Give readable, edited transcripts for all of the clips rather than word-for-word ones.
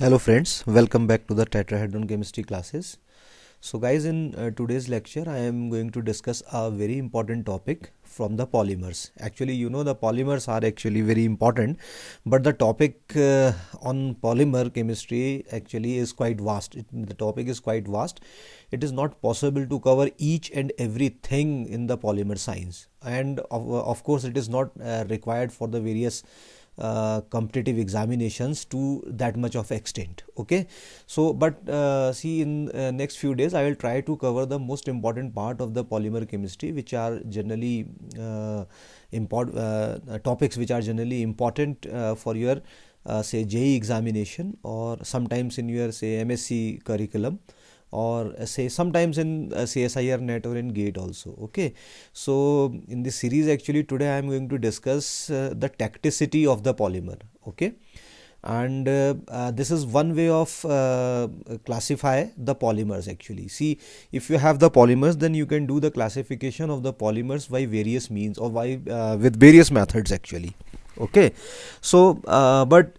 Hello friends, welcome back to the tetrahedron chemistry classes. So guys, in today's lecture I am going to discuss a very important topic from the polymers. Actually, the polymers are actually very important, but the topic on polymer chemistry actually is quite vast. The topic is quite vast. It is not possible to cover each and everything in the polymer science, and of course it is not required for the various competitive examinations to that much of extent. Okay, so but see, in next few days I will try to cover the most important part of the polymer chemistry, which are generally topics which are generally important for your say JEE examination, or sometimes in your say MSc curriculum, or say sometimes in CSIR net or in GATE also. Okay, so in this series actually today I am going to discuss the tacticity of the polymer. Okay, and this is one way of classify the polymers. Actually, see, if you have the polymers, then you can do the classification of the polymers by various means, or by with various methods actually. Okay, so but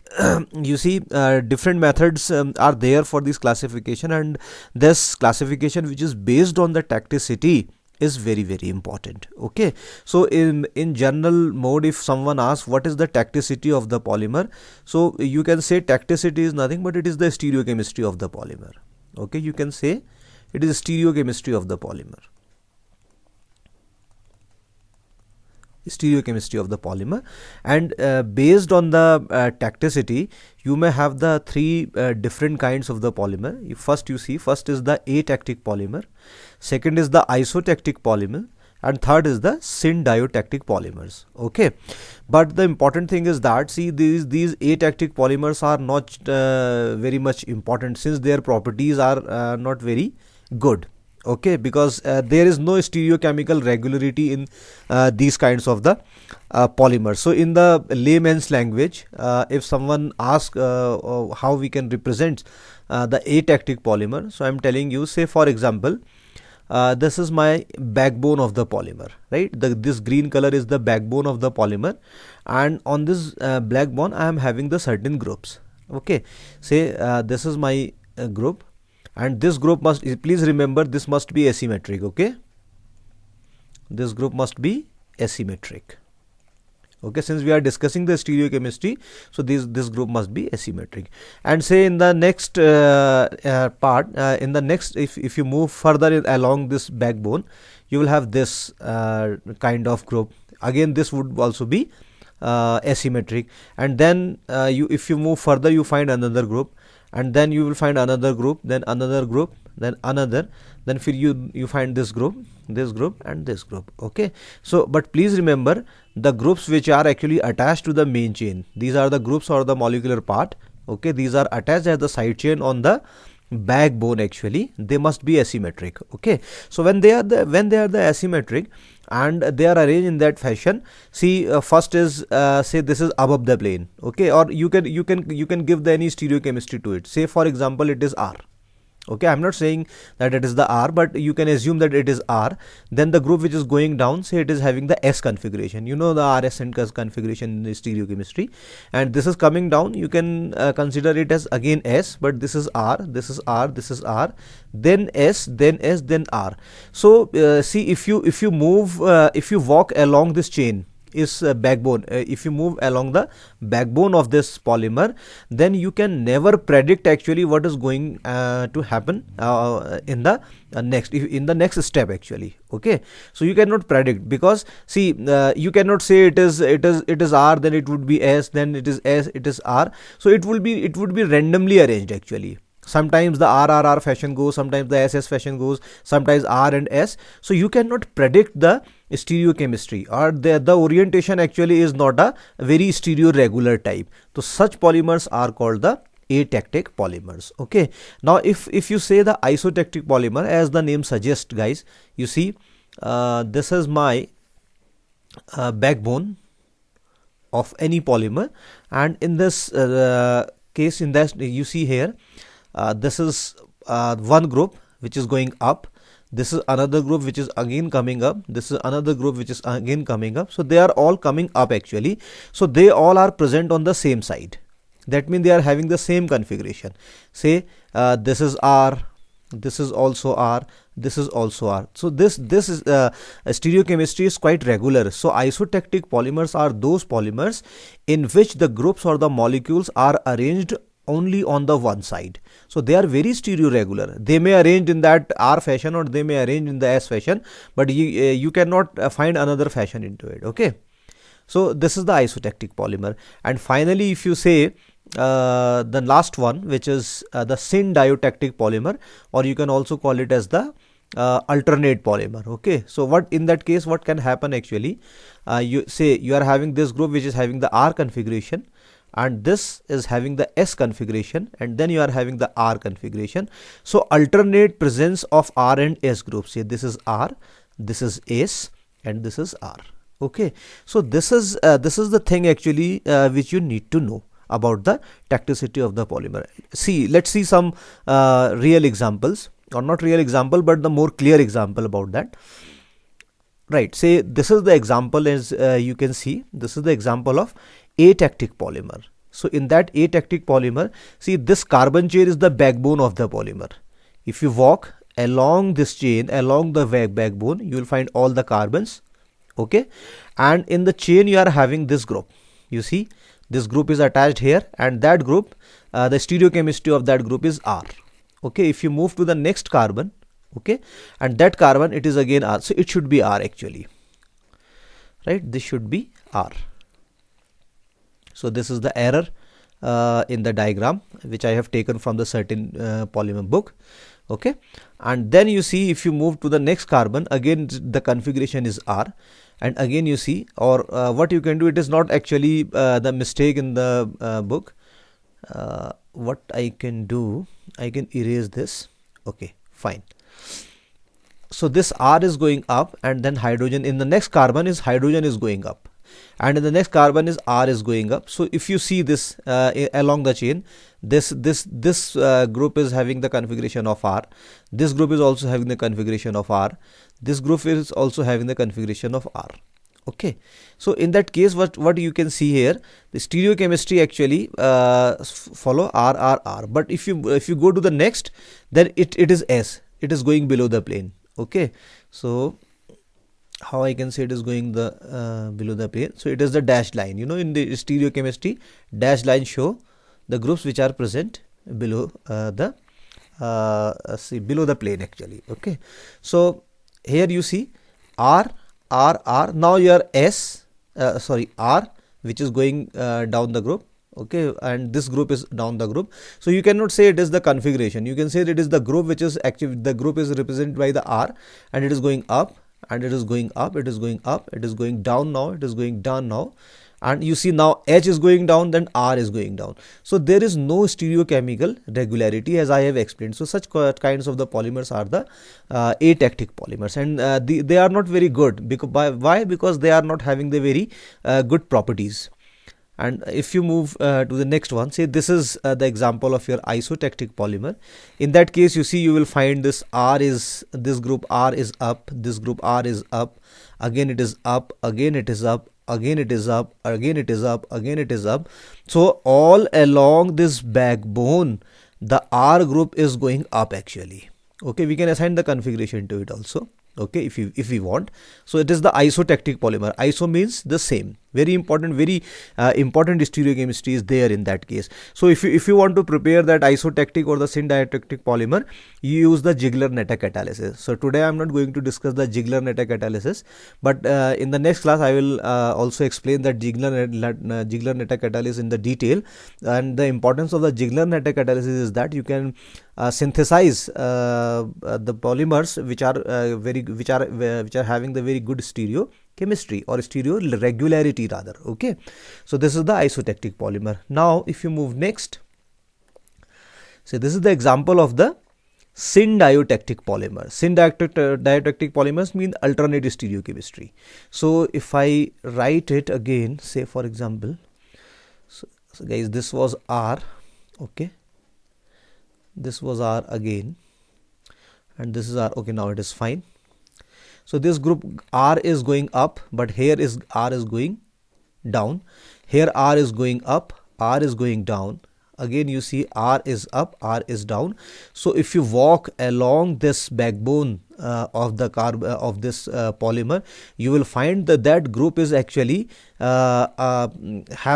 you see, different methods are there for this classification, and this classification, which is based on the tacticity, is very important. Okay, so in general mode, if someone asks what is the tacticity of the polymer, so you can say tacticity is nothing but it is the stereochemistry of the polymer. Okay, you can say it is stereochemistry of the polymer. Stereochemistry of the polymer. And based on the tacticity, you may have the three different kinds of the polymer. First is the atactic polymer, second is the isotactic polymer, and third is the syn-diotactic polymers. Okay, but the important thing is that, see, these atactic polymers are not very much important, since their properties are not very good. Okay, because there is no stereochemical regularity in these kinds of the polymers. So in the layman's language, if someone asks how we can represent the atactic polymer, so I'm telling you, say for example, this is my backbone of the polymer, right? This green color is the backbone of the polymer, and on this backbone I am having the certain groups. Okay, say this is my group, and this group must, please remember, this must be asymmetric. Okay, this group must be asymmetric. Okay, since we are discussing the stereochemistry, so this group must be asymmetric. And say in the next part, in the next, if you move further along this backbone, you will have this kind of group. Again, this would also be asymmetric. And then if you move further, you find another group, and then you will find another group, then another group, then another, then you find this group, and this group. Okay, so but please remember, the groups which are actually attached to the main chain, these are the groups or the molecular part. Okay, these are attached as the side chain on the backbone. Actually, they must be asymmetric. Okay, so when they are the asymmetric and they are arranged in that fashion, see, first is say this is above the plane. Okay, or you can give the any stereochemistry to it. Say for example, it is R. Okay, I'm not saying that it is the R, but you can assume that it is R. Then the group which is going down, say it is having the S configuration. You know the RS and S configuration in the stereochemistry, and this is coming down. You can consider it as again S, but this is R, this is R, this is R, then S, then S, then R. So see, if you move, if you walk along this chain, is backbone, if you move along the backbone of this polymer, then you can never predict actually what is going to happen in the next step actually. Okay, so you cannot predict, because see, you cannot say it is R, then it would be S, then it is S, it is R. So it would be randomly arranged actually. Sometimes the RRR fashion goes, sometimes the SS fashion goes, sometimes R and S. So you cannot predict the stereochemistry, or the orientation actually is not a very stereo regular type. So such polymers are called the atactic polymers. Okay, now if you say the isotactic polymer, as the name suggests, guys, you see, this is my backbone of any polymer, and in this case, in that, you see here, this is one group which is going up, this is another group which is again coming up, this is another group which is again coming up. So they are all coming up actually, so they all are present on the same side. that means they are having the same configuration. Say this is R, this is also R, this is also R. So this is stereochemistry is quite regular. So isotactic polymers are those polymers in which the groups or the molecules are arranged only on the one side. So they are very stereoregular. They may arrange in that R fashion or they may arrange in the S fashion, but you cannot find another fashion into it. Okay. So this is the isotactic polymer. And finally, if you say the last one, which is the syn-diotactic polymer, or you can also call it as the alternate polymer. Okay, so what in that case what can happen actually, you say you are having this group which is having the R configuration, and this is having the S configuration, and then you are having the R configuration. So alternate presence of R and S groups. Say this is R, this is S, and this is R. Okay, so this is the thing actually which you need to know about the tacticity of the polymer. See, let's see some real examples, or not real example, but the more clear example about that. Right, say this is the example, as you can see, this is the example of atactic polymer. So in that atactic polymer, see, this carbon chain is the backbone of the polymer. If you walk along this chain, along the backbone, you will find all the carbons. Okay, and in the chain you are having this group. You see, this group is attached here, and that group, the stereochemistry of that group is R. Okay, if you move to the next carbon, okay, and that carbon, it is again R. So it should be R actually, right? This should be R. So this is the error in the diagram which I have taken from the certain polymer book. Okay, and then you see, if you move to the next carbon, again the configuration is R, and again you see, or what you can do, it is not actually the mistake in the book. What I can do, I can erase this. Okay, fine. So this R is going up, and then hydrogen in the next carbon is hydrogen is going up, and in the next carbon is R is going up. So if you see this along the chain, this group is having the configuration of R, this group is also having the configuration of R, this group is also having the configuration of R. Okay, so in that case, what you can see here, the stereochemistry actually follow R. But if you go to the next, then it is S, it is going below the plane. Okay, so how I can say it is going the below the plane? So it is the dashed line. You know, in the stereochemistry, dashed line show the groups which are present below below the plane actually. Okay, so here you see R. Now your R, which is going down the group. Okay, and this group is down the group. So you cannot say it is the configuration. You can say it is the group which is actually, the group is represented by the R, and it is going up, and it is going up, it is going up, it is going down now, it is going down now, and you see now H is going down, then R is going down. So there is no stereochemical regularity, as I have explained. So such kinds of the polymers are the atactic polymers, and they are not very good. Why? Because they are not having the very good properties. And if you move to the next one, say this is the example of your isotactic polymer. In that case, you see, you will find this this group R is up, this group R is up, again it is up, again it is up, again it is up, again it is up, again it is up. So all along this backbone, the R group is going up actually. Okay, we can assign the configuration to it also. Okay, if we want. So it is the isotactic polymer. Iso means the same. Very important stereochemistry is there in that case. So if you want to prepare that isotactic or the syn-diotactic polymer, you use the Ziegler-Natta catalysis. So today I am not going to discuss the Ziegler-Natta catalysis, but in the next class I will also explain that Ziegler-Natta catalysis in the detail. And the importance of the Ziegler-Natta catalysis is that you can synthesize the polymers which are having the very good stereochemistry or stereo regularity rather. Okay, so this is the isotactic polymer. Now if you move next, so this is the example of the syn-diotactic polymer. Syn-diotactic polymers mean alternate stereochemistry. So if I write it again, say for example, so guys, this was R. Okay, this was R again, and this is R. Okay, now it is fine. So this group R is going up, but here is R is going down. Here R is going up, R is going down. Again you see R is up, R is down. So if you walk along this backbone of the of this polymer, you will find that that group is actually have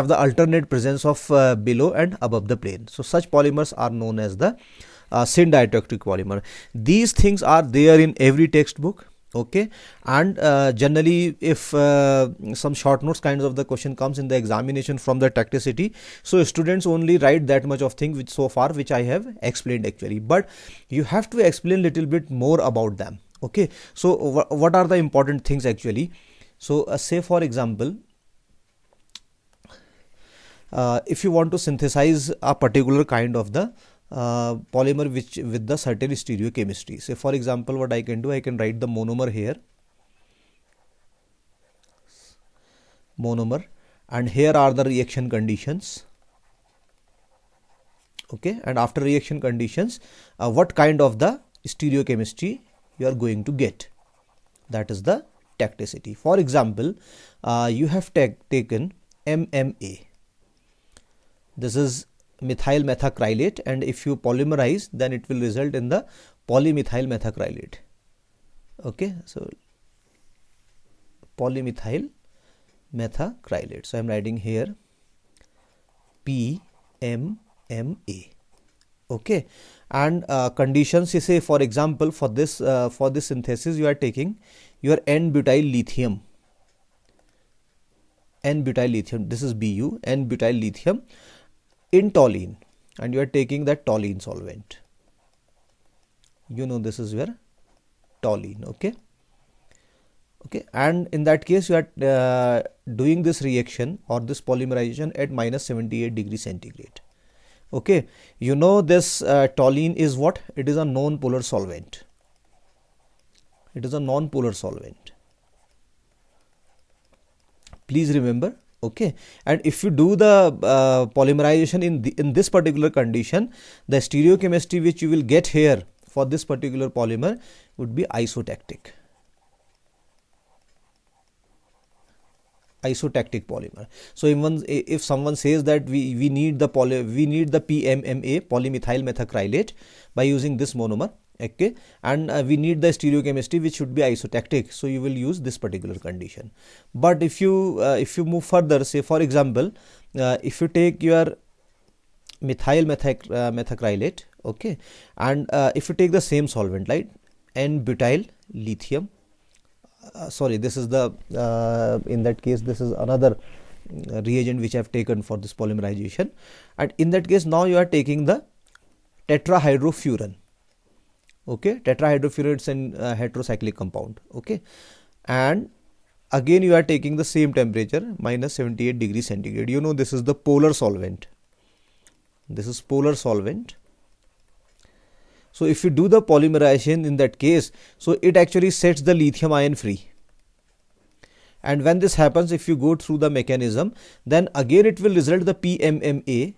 the alternate presence of below and above the plane. So such polymers are known as the syn-diatactic polymer. These things are there in every textbook. Okay, and generally if some short notes kinds of the question comes in the examination from the tacticity, so students only write that much of thing which so far which I have explained actually, but you have to explain little bit more about them. Okay, so what are the important things actually? So say for example, if you want to synthesize a particular kind of the polymer which with the certain stereochemistry. Say for example, what I can do, I can write the monomer here, monomer, and here are the reaction conditions. Okay, and after reaction conditions, what kind of the stereochemistry you are going to get, that is the tacticity. For example, you have taken MMA. This is methyl methacrylate, and if you polymerize, then it will result in the polymethyl methacrylate. Okay, so polymethyl methacrylate. So I am writing here PMMA. Okay, and conditions, you say for example, for this synthesis you are taking your N-butyl lithium. N-butyl lithium, this is Bu, N-butyl lithium in toluene, and you are taking that toluene solvent. You know this is your toluene. Okay, okay, and in that case you are doing this reaction or this polymerization at -78 degrees centigrade. Okay, you know this toluene is what? It is a non-polar solvent. It is a non-polar solvent. Please remember. Okay, and if you do the polymerization in this particular condition, the stereochemistry which you will get here for this particular polymer would be isotactic. Isotactic polymer. So even if someone says that we need the PMMA, polymethyl methacrylate, by using this monomer, okay, and we need the stereochemistry which should be isotactic, so you will use this particular condition. But if you move further, say for example, if you take your methyl methacrylate, okay, and if you take the same solvent, like N-butyl lithium, sorry, this is the in that case this is another reagent which I have taken for this polymerization, and in that case now you are taking the tetrahydrofuran. Okay, tetrahydrofuran is an heterocyclic compound. Okay, and again you are taking the same temperature, -78 degrees centigrade. You know this is the polar solvent. This is polar solvent. So if you do the polymerization in that case, so it actually sets the lithium ion free. And when this happens, if you go through the mechanism, then again it will result the PMMA,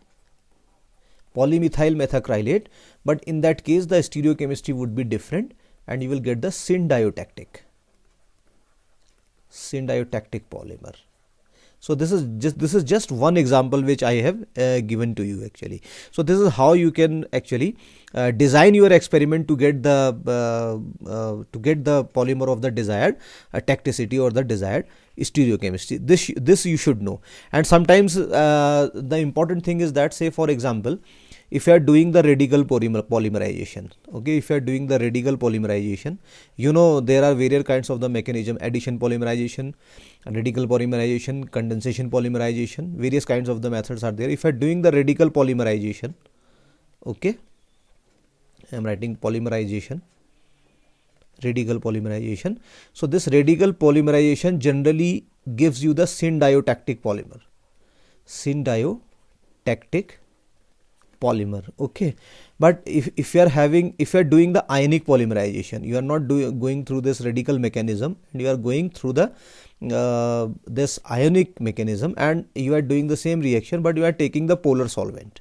polymethyl methacrylate, but in that case the stereochemistry would be different, and you will get the syn-diatactic polymer. So this is just one example which I have given to you actually. So this is how you can actually design your experiment to get the polymer of the desired tacticity or the desired stereochemistry. This you should know. And sometimes the important thing is that, say for example, if you are doing the radical polymerization, okay, if you are doing the radical polymerization, you know there are various kinds of the mechanism: addition polymerization, radical polymerization, condensation polymerization. Various kinds of the methods are there. If you are doing the radical polymerization, okay, I am writing polymerization, radical polymerization. So this radical polymerization generally gives you the syn-diatactic polymer, syn-diatactic polymer. Okay, but if you are doing the ionic polymerization, you are not going through this radical mechanism, and you are going through the this ionic mechanism, and you are doing the same reaction, but you are taking the polar solvent.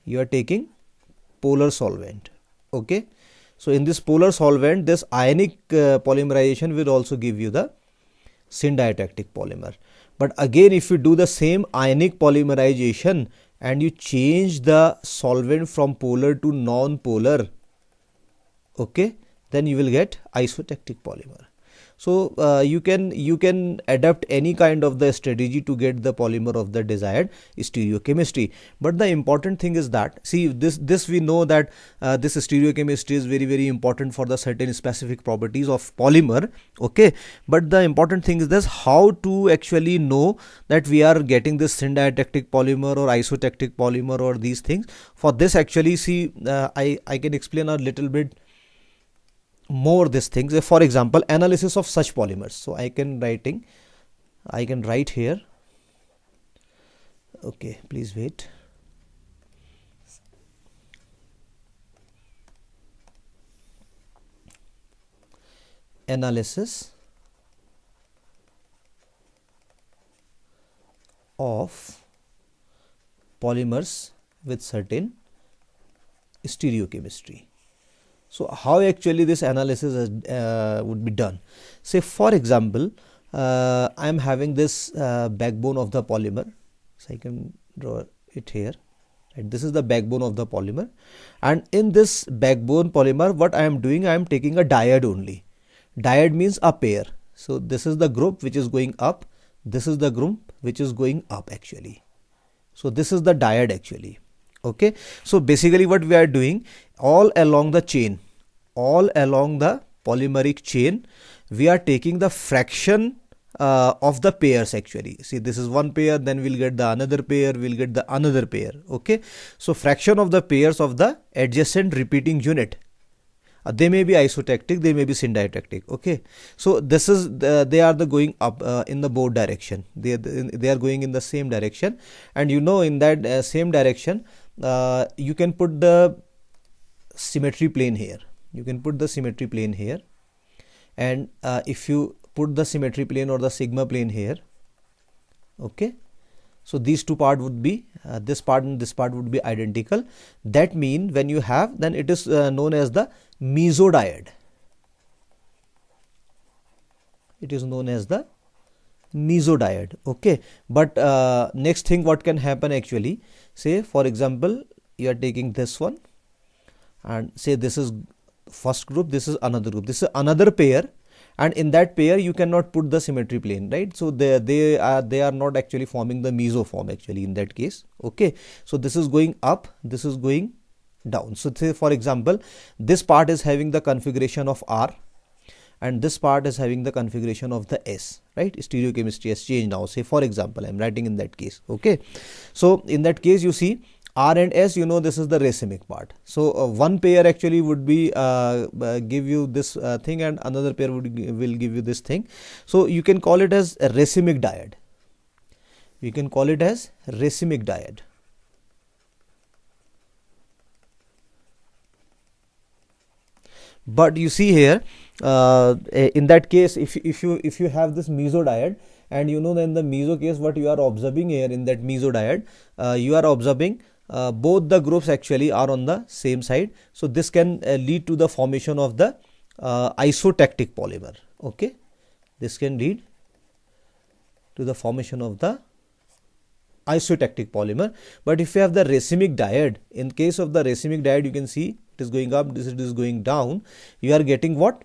You are taking polar solvent. Okay, so in this polar solvent, this ionic polymerization will also give you the syn-diatactic polymer. But again, if you do the same ionic polymerization and you change the solvent from polar to non-polar, okay, then you will get isotactic polymer. So you can adapt any kind of the strategy to get the polymer of the desired stereochemistry. But the important thing is that, see, this we know that this stereochemistry is very very important for the certain specific properties of polymer, okay. But the important thing is this, how to actually know that we are getting this syndiatactic polymer or isotactic polymer or these things. For this, actually, see, I can explain a little bit more these things. For example, analysis of such polymers. So I can write here, okay, please wait. Analysis of polymers with certain stereochemistry. So how actually this analysis would be done? Say, for example, I am having this backbone of the polymer. So I can draw it here. Right? This is the backbone of the polymer, and in this backbone polymer, what I am doing, I am taking a diode only. Diode means a pair. So this is the group which is going up. This is the group which is going up actually. So this is the diode actually. Okay. So basically what we are doing, all along the chain, all along the polymeric chain, we are taking the fraction of the pairs actually. See, this is one pair, then we'll get the another pair, we'll get the another pair. Okay. So fraction of the pairs of the adjacent repeating unit. They may be isotactic, they may be syndiatactic. Okay. So this is they are the going up in the both direction. They are going in the same direction, and you know, in that same direction, you can put the symmetry plane here. You can put the symmetry plane here, and if you put the symmetry plane or the sigma plane here, okay. So these two part would be this part and this part would be identical. That mean when you have, then it is known as the mesodiode. It is known as the mesodiode. Okay. But next thing what can happen actually, say for example, you are taking this one, and say this is first group, this is another group, this is another pair, and in that pair you cannot put the symmetry plane, right? So they are not actually forming the mesoform actually in that case. Okay. So this is going up, this is going down. So say for example, this part is having the configuration of R, and this part is having the configuration of the S, right? Stereochemistry has changed now. Say for example, I am writing in that case. Okay. So in that case, you see R and S, you know, this is the racemic part. So one pair actually would be give you this thing, and another pair will give you this thing. So you can call it as a racemic diode. You can call it as racemic diode. But you see here, in that case, if you have this mesodiode, and you know, then the meso case, what you are observing here in that mesodiode, you are observing both the groups actually are on the same side. So this can lead to the formation of the isotactic polymer. Okay. This can lead to the formation of the isotactic polymer. But if you have the racemic diode, in case of the racemic diode, you can see it is going up, this is going down. You are getting what?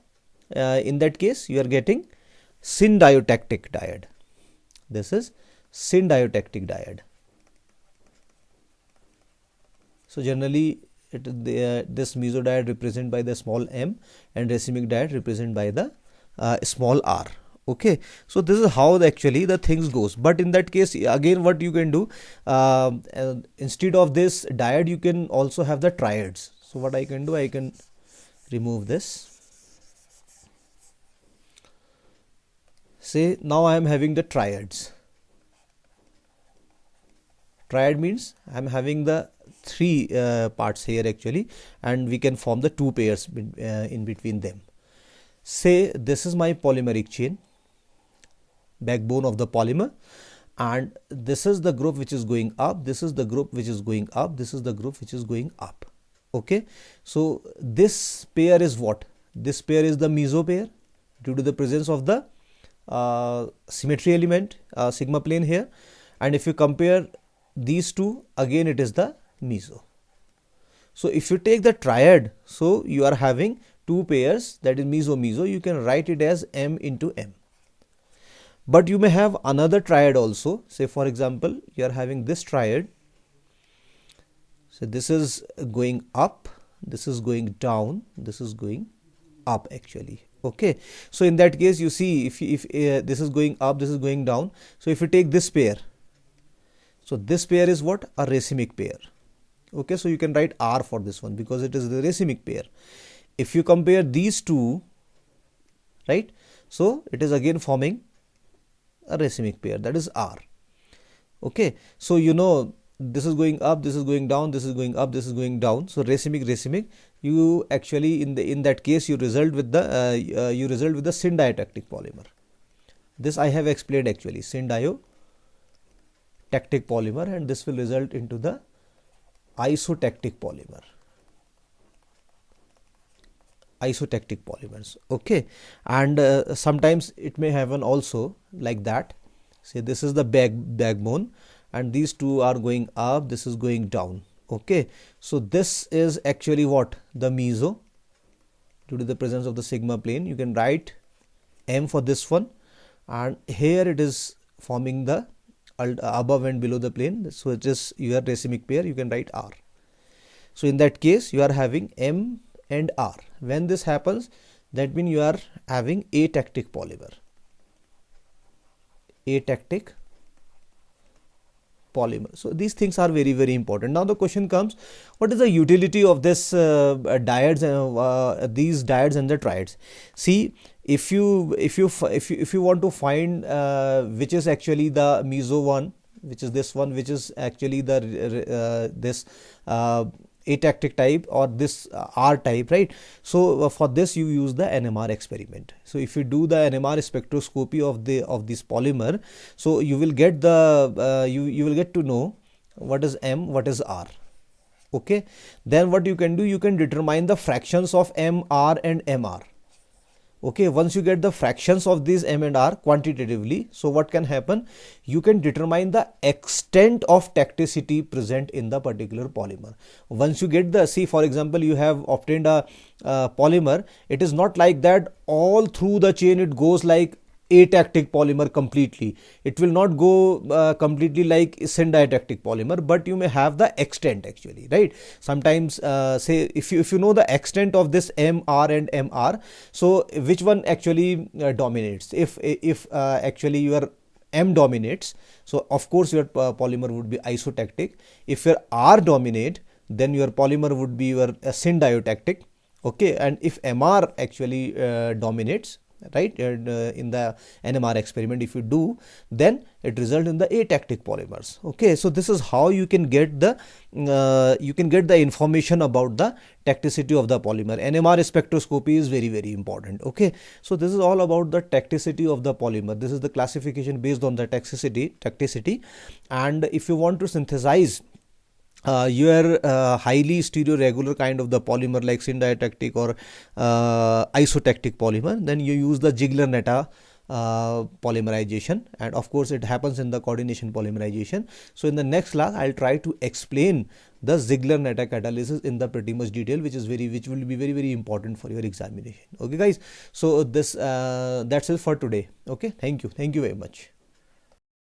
In that case, you are getting syndiotactic diode. This is syndiotactic diode. So generally, this mesodiode represented by the small m, and racemic diode represented by the small r. Okay. So this is how actually the things goes. But in that case, again, what you can do, instead of this diode, you can also have the triads. So what I can do, I can remove this. Say now I am having the triads. Triad means I am having the three parts here actually, and we can form the two pairs in between them. Say this is my polymeric chain, backbone of the polymer, and this is the group which is going up, this is the group which is going up, this is the group which is going up. Okay. So this pair is what? This pair is the meso pair due to the presence of the symmetry element, sigma plane here, and if you compare these two, again it is the meso. So if you take the triad, so you are having two pairs, that is meso meso, you can write it as m into m. But you may have another triad also. Say for example, you are having this triad. So this is going up, this is going down, this is going up actually. Okay, so in that case, you see, if this is going up, this is going down. So if you take this pair, so this pair is what? A racemic pair. Okay, so you can write R for this one because it is the racemic pair. If you compare these two, right, so it is again forming a racemic pair, that is R. Okay, so you know this is going up, this is going down, this is going up, this is going down. So racemic, you actually in that case you result with the syndiotactic polymer. This I have explained actually, syndiotic polymer, and this will result into the isotactic polymer. Isotactic polymers. Okay, and sometimes it may happen also like that. Say this is the backbone, and these two are going up, this is going down. Okay, so this is actually what? The meso. Due to the presence of the sigma plane, you can write m for this one, and here it is forming the above and below the plane. So it is your racemic pair, you can write R. So in that case, you are having m and R. When this happens, that means you are having atactic polymer. Atactic polymer. So these things are very, very important. Now the question comes, what is the utility of this diodes, these diodes and the triads? See, if you want to find which is actually the meso one, which is this one, which is actually the this atactic type, or this R type, right? So for this you use the NMR experiment. So if you do the NMR spectroscopy of this polymer, so you will get the you will get to know what is M, what is R. Okay, then what you can do, you can determine the fractions of M, R and MR. Okay, once you get the fractions of these M and R quantitatively, so what can happen? You can determine the extent of tacticity present in the particular polymer. Once you get the, see for example, you have obtained a polymer, it is not like that all through the chain it goes like atactic polymer completely. It will not go completely like syndiotactic polymer, but you may have the extent actually, right? Sometimes say if you know the extent of this M, R and MR, so which one actually dominates? If actually your M dominates, so of course your polymer would be isotactic. If your R dominate, then your polymer would be your syndiotactic. Okay, and if MR actually dominates, right, and in the NMR experiment if you do, then it results in the atactic polymers. Okay, so this is how you can get the information about the tacticity of the polymer. NMR spectroscopy is very, very important. Okay, so this is all about the tacticity of the polymer. This is the classification based on the tacticity, and if you want to synthesize your highly stereoregular kind of the polymer like syndiotactic or isotactic polymer, then you use the Ziegler-Natta polymerization, and of course it happens in the coordination polymerization. So in the next class I'll try to explain the Ziegler-Natta catalysis in the pretty much detail, which will be very, very important for your examination. Okay guys, so this that's it for today. Okay, thank you very much.